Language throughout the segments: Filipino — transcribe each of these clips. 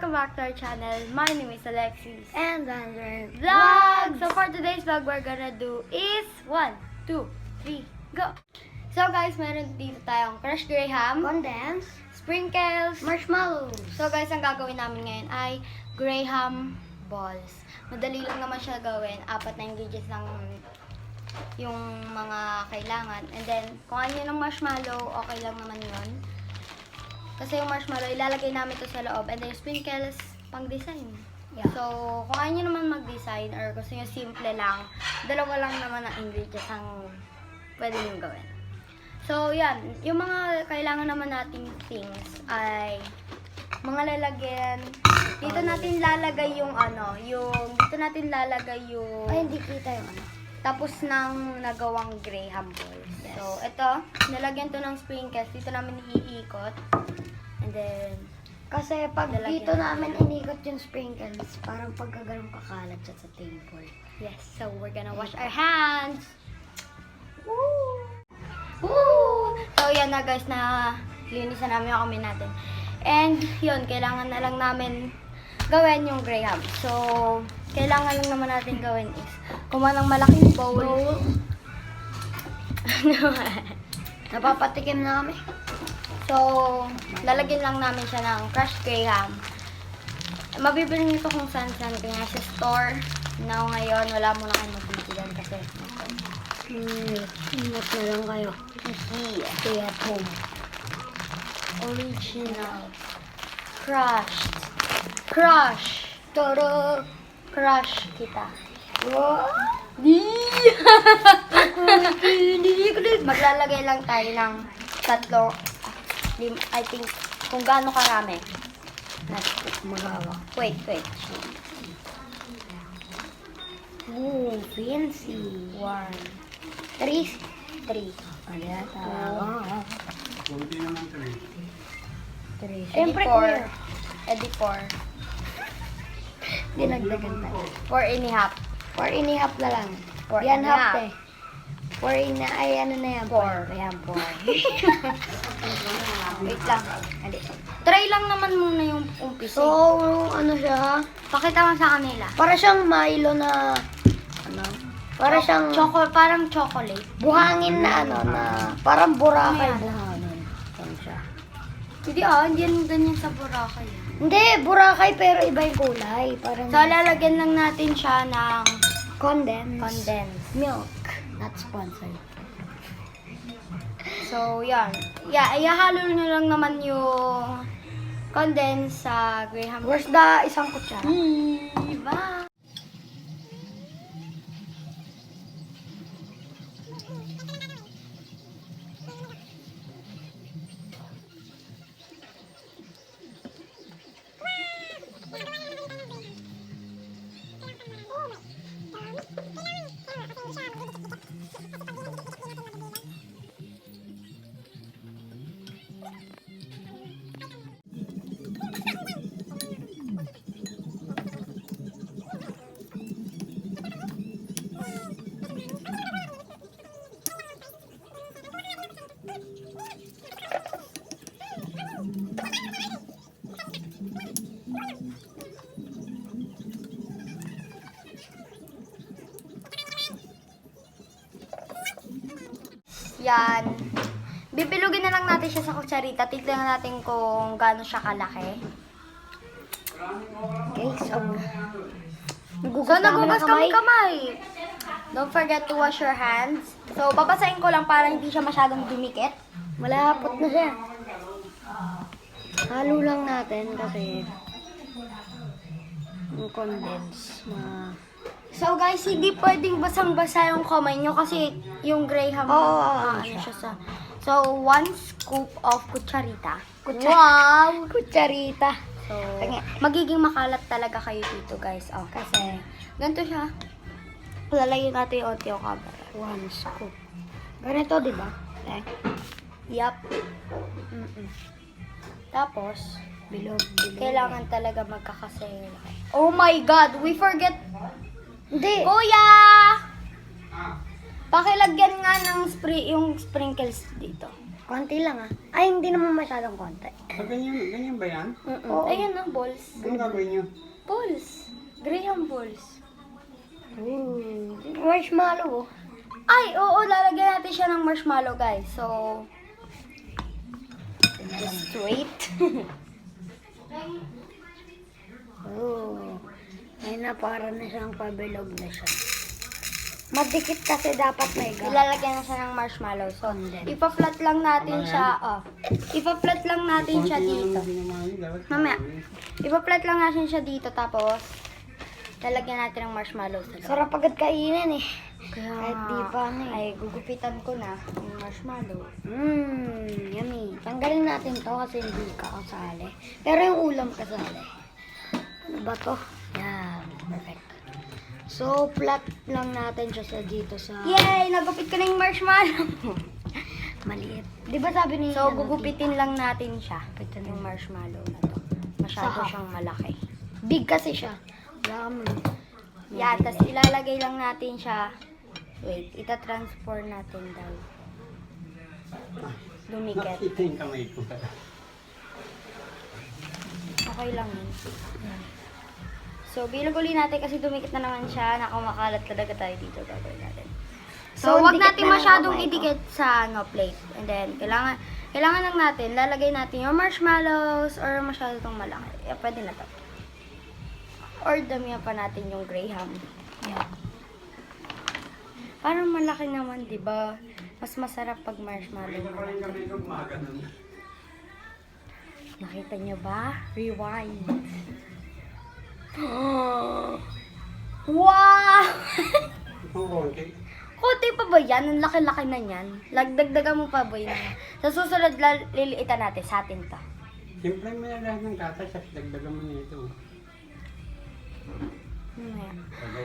welcome back to our channel. My name is Alexis. And Andrew Vlog! So for today's vlog, we're gonna do is 1, 2, 3, go! So guys, meron dito tayong crushed graham, Condensed sprinkles, marshmallows. So guys, ang gagawin namin ngayon ay graham balls. Madali lang naman siya gawin. 4 na ingredients lang yung mga kailangan. And then, kung ano yun ng marshmallow, okay lang naman yun. Kasi yung marshmallow, ilalagay namin to sa loob. And then yung sprinkles, pang design. Yeah. So, kung ayaw nyo naman mag-design or gusto nyo simple lang, dalawa lang naman ang ingredients ang pwede nyo gawin. So, yan. Yung mga kailangan naman nating things ay mga lalagyan. Dito natin lalagay yung dito natin lalagay yung Ay, hindi kita yung ano. tapos ng nagawang graham balls. Yes. So, ito, nilagyan to ng sprinkles. Dito namin iikot. And then, Kasi pag Lalagyan dito namin natin. inikot yung sprinkles, parang pagkagalong kakalat siya sa table. yes. So, we're gonna wash our hands. Woo! Woo! So, yan na guys, na linisan namin yung kamay natin. And, yun, kailangan na lang namin gawin yung graham. So, kailangan lang naman natin gawin is kumuha ng malaking bowl. Napapatikim na kami. So, lalagyan lang namin siya ng crushed graham. Mabibili nito kung saan-saan. Kaya sa store. Now, ngayon, wala mo na kayo mabibilan kasi Ingat na lang kayo. Stay at home. original. Crushed. Crush. Toro! Crush kita. Wow! Maglalagay lang tayo ng 3, I think, kung gaano karami. Magawa. Wait. Ooh, fancy. 1, 3. 3. Ayan, Kunti naman ito eh. 3. Siyempre, Siyempre, 4. Edi 4. dinagdagan tayo. 4 and a half. 4 and a half na lang. 4 Yan and a half half. eh. 4 and a, ay ano na yan? 4. Ayan, 4. Wait lang. Ali. Try lang naman muna yung umpisa. So, ano siya? Pakita mo sa kanila. Para siyang Milo na, ano? Para siyang Parang chocolate. buhangin na ano, na parang Boracay Ano yan? buhangin. Yan siya. Hindi hindi yan ganyan sa Boracay. Hindi, Boracay pero iba yung kulay. Parang So, lalagyan lang natin siya ng condensed milk. not sponsored. So, yan. Ihahalo nyo lang naman yung condensed sa graham. Where's the isang kutsara? Diba? Yan. Bipilugin na lang natin siya sa kutsarita. Tignan natin kung gaano siya kalaki. Okay, so So, nagugas kami kamay. Don't forget to wash your hands. So, babasahin ko lang para hindi siya masyadong dumikit. Malapot na siya. Halo lang natin kasi yung condense na So, guys, hindi pwedeng basang-basa yung kamay nyo kasi yung graham, Oo, ano siya sa... So, 1 scoop of kutsarita. Wow! Kutsarita. So, magiging makalat talaga kayo dito, guys. Oh, Kasi ganito siya. Lalayin natin yung onti yung camera. 1 scoop. Ganito, di ba? Yup. Tapos, Bilog. kailangan talaga magkakasaya. Oh my God! We forget... Hindi. Kuya! Pakilagyan nga ng yung sprinkles dito. Konti lang ah. Ay, hindi naman masyadong konti. Ganyan ba yan? Oo. Ayan na, balls. Ano gagawin nyo? Balls. Graham balls. Ooh. Marshmallow oh. Ay, oo, lalagyan natin siya ng marshmallow, guys. So, straight. Oh. Ay na, para na siyang pabilog na siya. Madikit kasi dapat may gam. Ilalagyan na siya ng marshmallow. So, ipa-flat lang natin siya. Oh. Ipa-flat lang natin siya dito. Mamaya. Ipa-flat lang natin siya dito. Tapos, lalagyan natin ng marshmallow sa loob. Sarap agad kainin eh. Kaya, Kahit di pa ano eh. ay, gugupitan ko na yung marshmallow. Yummy. Tanggalin natin to kasi hindi ka kasali. Pero yung ulam kasali. Ano ba to? Yan. Perfect. So, flat lang natin siya sa dito sa... Yay! Nagupit ko na yung marshmallow. Maliit. Di ba sabi ni... So, ano, gugupitin lang natin siya. Gugupitin Yung marshmallow na to. Masyado Saka. siyang malaki. Big kasi siya. Dami. Yan, tapos ilalagay lang natin siya. Wait, ita-transfer natin daw. Dumikit. Nakita yung kamay ko. Okay lang yun. So, bilang uli natin kasi dumikit na naman siya. Nakamakalat talaga tayo dito. Gagawin natin. So, wag dikit natin na lang masyadong kamay ko. idikit sa plate. And then, kailangan lang natin, lalagay natin yung marshmallows or masyado itong malaki. Pwede na to. Or damihan pa natin yung graham. Yan. Parang malaki naman, di ba? Mas masarap pag marshmallow. Yung kamay ko gumagano. Nakita niyo ba? Rewind. Wow! Oo, okay. Kunti pa ba yan? Ang laki-laki na yan. Lagdagdagan mo pa ba yun? Sa susunod, liliitan natin sa atin to. Siyempre mo na lahat ng gatas at dagdagan mo na ito.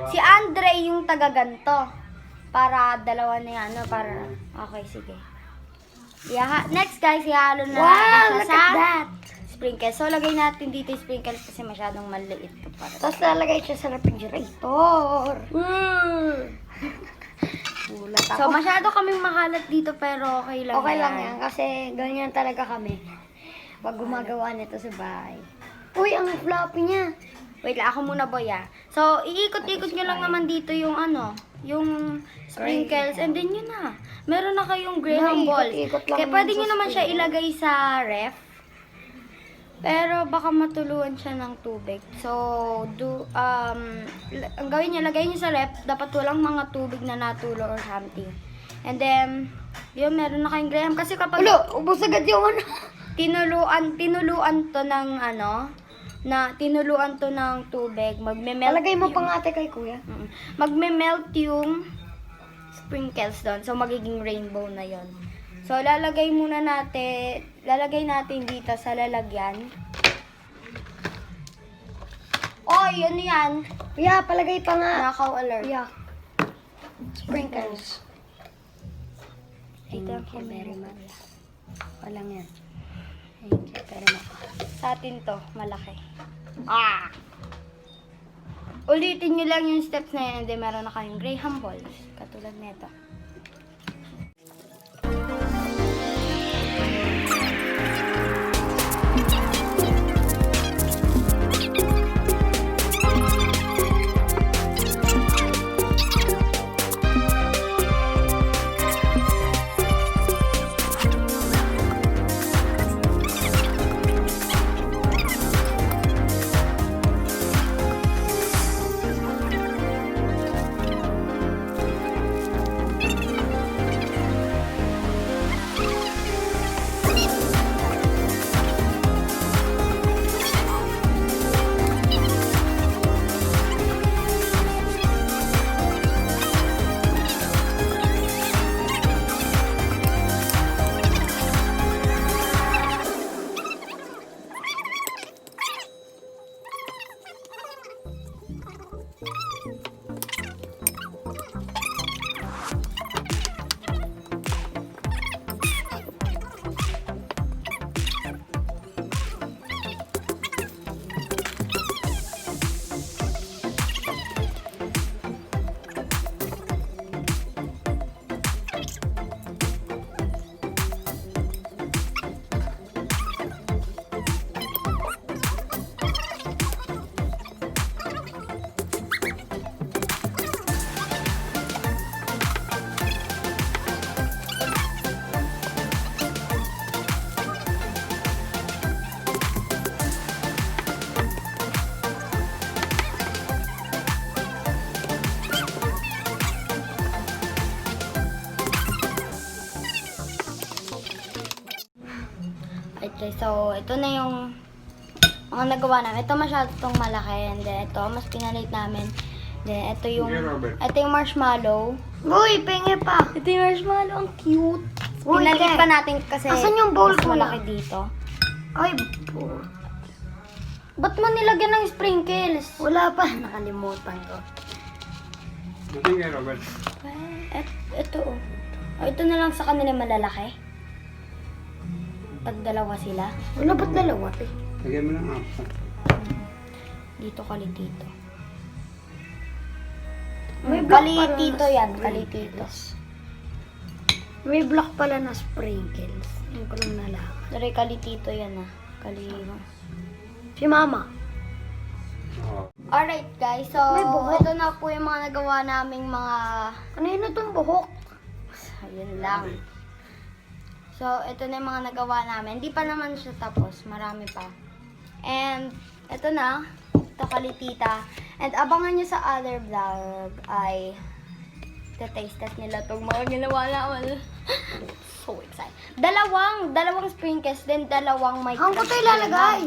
Si Andre yung taga-ganto. Para dalawa na yan, no? Para, okay, sige. Next guys, ihalo na Wow, natin look siya at sa that! sprinkles. So, lagay natin dito yung sprinkles kasi masyadong maliit to para. Tapos lalagay siya sa refrigerator. Gulat So, ako. masyado kaming makalat dito pero okay lang Okay lang yan kasi ganyan talaga kami. Pag gumagawa nito sa bahay. Uy, ang floppy niya. Wait lang, ako muna boy ah. So, iikot-ikot nyo lang naman dito yung yung sprinkles. And then yun na. Meron na kayong graham balls. Ikot-ikot lang Kaya yun pwede sa nyo naman siya sprinkles. ilagay sa ref. Pero baka matuluan siya ng tubig. So, ang gawin nyo, lagay nyo sa ref. Dapat walang mga tubig na natulo or something. And then, yun, meron na kayong graham. Kasi kapag Ulo, ubos agad yung ano. tinuluan to ng tinuluan to ng tubig, magme-melt. Lalagay mo pang ate kay kuya. Magme-melt yung sprinkles doon. So, magiging rainbow na yon. So, lalagay natin dito sa lalagyan. Oh, yun yan. Kuya, palagay pa nga. Nakaw alert. Kuya. Sprinkles. Thank Ito you ang very kamay. much. Walang yan. Thank you very much. Sa atin to, malaki. Ulitin nyo lang yung steps na yan and then meron na kayong graham balls. Katulad nito. Okay, so ito na yung mga nagawa namin. Ito masyado itong malaki. And then ito, mas pinalit namin. Then ito yung, Sige, Robert. ito yung marshmallow. Uy, pengi pa. Ito yung marshmallow, ang cute. Uy, Pinalit Ken. pa natin kasi Asan yung bowl mas ko malaki na? dito. Ay, po. Ba't mo nilagyan ng sprinkles? Wala pa. Nakalimutan ko. Sige, Robert. Ito oh. Oh, ito na lang sa kanila malalaki. Pag dalawa sila. Wala ba't dalawa, te? Lagyan mo ng apat. Dito kalitito. May block pala Kalitito na yan, sprinkles. kalitito. May block pala na sprinkles. Yung ko lang nalaman. Dari kalitito yan ah. Kalima. Si Mama. Oo. Alright guys, so May buhok. ito na po yung mga nagawa naming mga Kanino tong buhok? ayun lang. So ito na yung mga nagawa namin. Hindi pa naman siya tapos, marami pa. And ito na, ito kalitita. And abangan nyo sa other vlog ay taste test nila itong mga ginawa namin. So excited. Dalawang sprinkles, then dalawang may Saan ko ito ilalagay?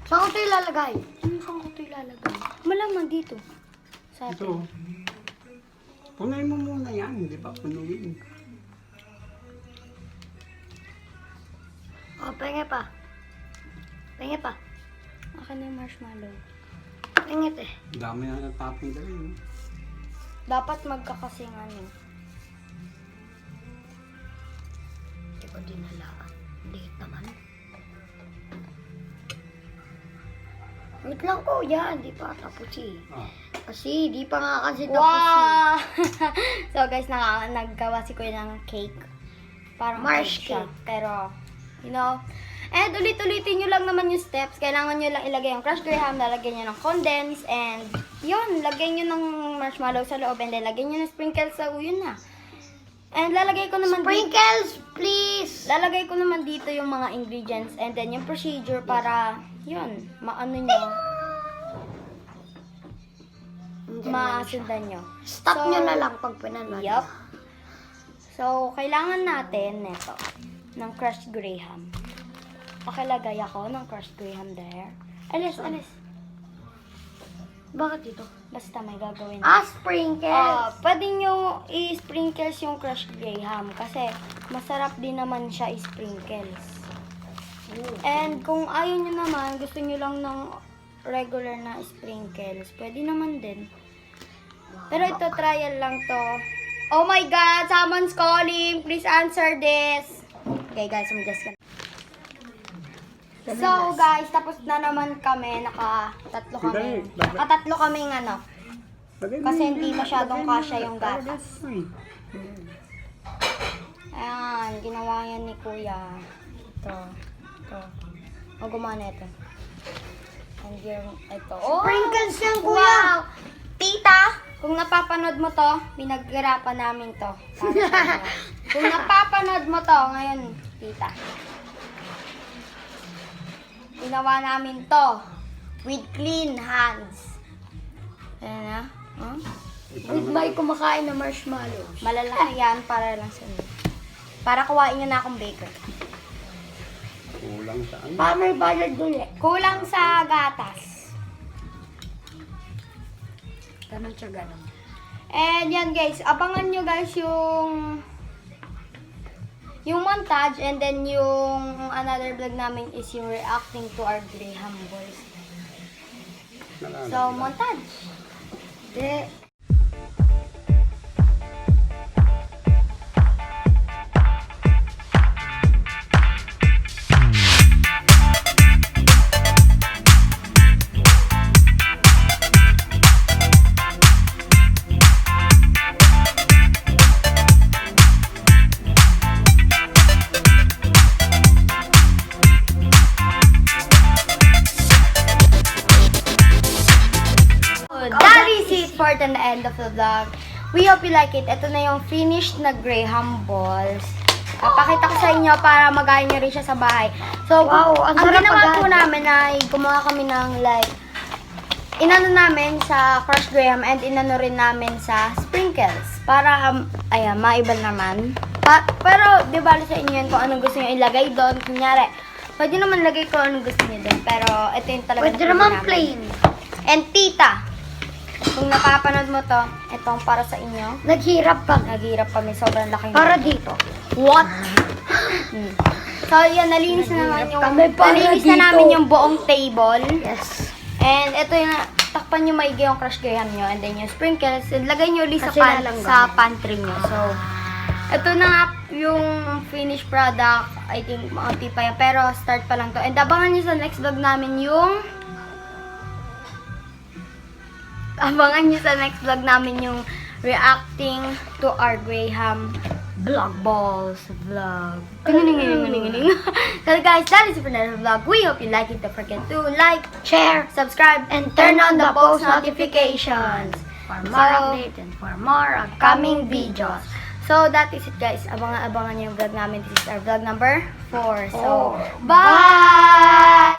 Saan ko ito ilalagay? Saan ko ito ilalagay? Malamang dito. Sa atin. Ito. Punuin mo muna yan. Hindi pa punuin. Oh, pengi pa. Pengi pa. Akin na yung marshmallow. Pengit eh. Dami na natapong dali. Dapat magkakasing ano. Hindi ko dinalaan. Liit naman. Wait lang ko, yan. Di pa tapos eh. Ah. Kasi, di pa nga kasi tapos eh. Wow! So guys, naggawa si Kuya ng cake. Parang Marsh cake siya. cake. Pero, you know, and ulit-ulitin nyo lang naman yung steps. Kailangan nyo lang ilagay yung crushed graham, lalagyan nyo ng condense, and yun, lagyan nyo ng marshmallow sa loob, and then lagyan nyo ng sprinkles sa yun na. And lalagay ko naman Sprinkles, please! lalagay ko naman dito yung mga ingredients, and then yung procedure para, yun, maano nyo, masundan nyo. Stop So, nyo na lang pag pinanood. Yup. So, kailangan natin nito ng crushed graham. Pakilagay ako ng crushed graham there. Alis. Bakit dito? Basta may gagawin. Sprinkles! Pwede nyo i-sprinkles yung crushed graham kasi masarap din naman siya i-sprinkles. And kung ayaw nyo naman, gusto nyo lang ng regular na sprinkles, pwede naman din. Pero ito, trial lang to. Oh my God! Someone's calling! Please answer this! Okay guys, I'm just gonna... So guys, tapos na naman kami. Nakatatlo kami. Bakit? Nakatatlo kaming ano. Lagay mo Kasi yun hindi dyan. masyadong Lagay mo kasya yun. yung gatas. Uy. Ayan, ginawa yan ni Kuya. Ito. O, gumana ito. And yung, ito. Oh! Sprinkles yan, kuya! Wow! Tita, kung napapanood mo to, pinaghirapan namin to. Para sa inyo. Kung napapanood mo to, ngayon, tita. Ginawa namin to with clean hands. Ayan na. Huh? With my kumakain na marshmallow. Malalaki yan para lang sa inyo. Para kuwain nyo na akong baker. Kulang saan? Pa, may bayad dun eh. Kulang sa gatas. Ganun siya, ganun. And yan guys, abangan nyo guys yung montage, and then yung another vlog namin is yung reacting to our graham balls. So, montage. De, That is it for the end of the vlog. We hope you like it. Ito na yung finished na graham balls. Papakita ko sa inyo para magayon nyo rin siya sa bahay. So, Wow, ang ang sarap ginawa po agad. namin ay gumawa kami ng like, inano namin sa crushed graham and inano rin namin sa sprinkles. Para, ayan, maibal naman. Pero, di ba sa inyo yun kung anong gusto nyo ilagay doon. Kunyari, Pwede naman lagay ko anong gusto niyo doon. Pero ito yung talaga Pwede na naman namin. plain. And tita, kung napapanood mo to, itong para sa inyo. Naghirap kami. Naghirap kami, sobrang laki. Para dito. What? So, yan, nalinis na naman yung, Kami para nalinis dito. na namin yung buong table. Yes. And ito yung, takpan nyo maigi yung crush graham nyo. And then yung sprinkles, and lagay nyo ulit sa, Kasi lalanggan. sa pantry nyo. So, ito na nga yung finished product. I think, maunti pa yan. Pero, start pa lang to. And abangan nyo sa next vlog namin yung reacting to our graham vlog balls vlog. Ting-ning-ning-ning-ning. So guys, that is it for another vlog. We hope you like it. Don't forget to like, Share. subscribe, and turn on the post notifications For more updates and for more upcoming videos. So that is it guys. Abangan niyo yung vlog namin. This is our vlog number 4. So, Four. bye!